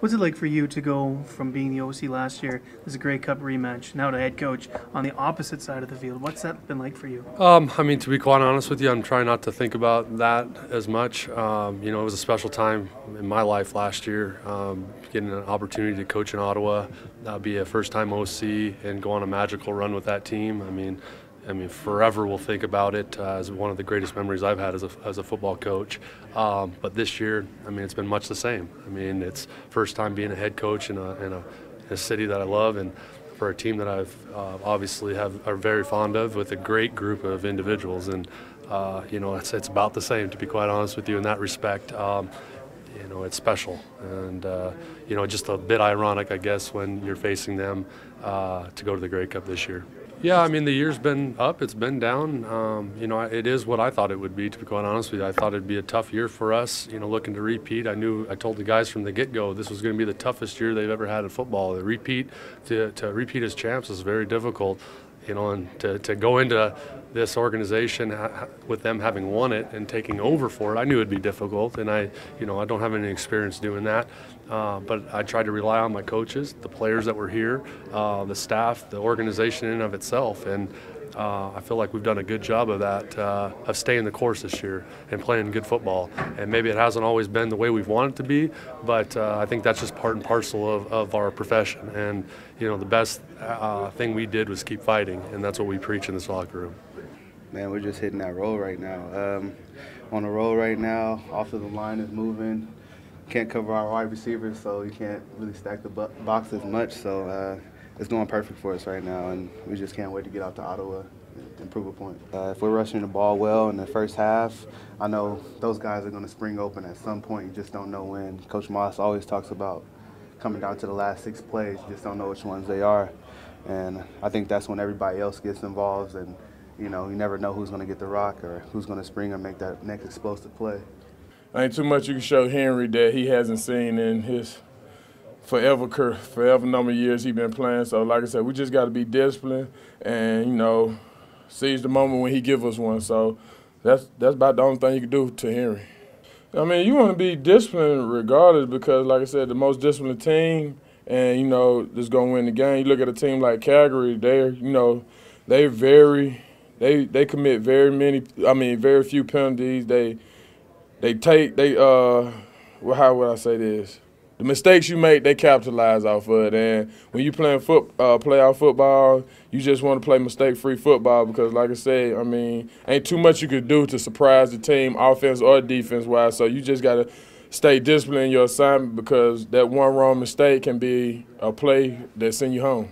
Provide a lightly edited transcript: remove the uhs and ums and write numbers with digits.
What's it like for you to go from being the OC last year, as a Grey Cup rematch, now to head coach on the opposite side of the field? What's that been like for you? I mean, to be quite honest with you, I'm trying not to think about that as much. It was a special time in my life last year, getting an opportunity to coach in Ottawa, be a first-time OC, and go on a magical run with that team. I mean, forever we'll think about it as one of the greatest memories I've had as a football coach. But this year, I mean, it's been much the same. I mean, it's first time being a head coach in a city that I love, and for a team that I've are very fond of, with a great group of individuals. And it's about the same, to be quite honest with you, in that respect. It's special, and just a bit ironic, I guess, when you're facing them to go to the Grey Cup this year. Yeah, I mean, the year's been up, it's been down. It is what I thought it would be, to be quite honest with you. I thought it'd be a tough year for us, looking to repeat. I told the guys from the get-go this was going to be the toughest year they've ever had in football. To repeat as champs is very difficult, and to go into this organization with them having won it and taking over for it, I knew it'd be difficult, and I don't have any experience doing that. But I tried to rely on my coaches, the players that were here, the staff, the organization in and of itself, and I feel like we've done a good job of that, of staying the course this year and playing good football. And maybe it hasn't always been the way we've wanted it to be, but I think that's just part and parcel of our profession. And the best thing we did was keep fighting, and that's what we preach in this locker room. Man, we're just hitting that roll right now. On a roll right now, offensive line is moving. Can't cover our wide receivers, so you can't really stack the box as much. So it's going perfect for us right now, and we just can't wait to get out to Ottawa and prove a point. If we're rushing the ball well in the first half, I know those guys are going to spring open at some point. You just don't know when. Coach Moss always talks about coming down to the last 6 plays. You just don't know which ones they are. And I think that's when everybody else gets involved, and you never know who's going to get the rock or who's going to spring or make that next explosive play. Ain't too much you can show Henry that he hasn't seen in his forever number of years he's been playing. So like I said, we just got to be disciplined and, seize the moment when he give us one. So that's about the only thing you can do to Henry. I mean, you want to be disciplined regardless, because like I said, the most disciplined team and, just going to win the game. You look at a team like Calgary, they commit very few penalties. How would I say this? The mistakes you make, they capitalize off of it. And when you playing playoff football, you just want to play mistake-free football, because, like I said, ain't too much you could do to surprise the team, offense or defense-wise. So you just got to stay disciplined in your assignment, because that one wrong mistake can be a play that send you home.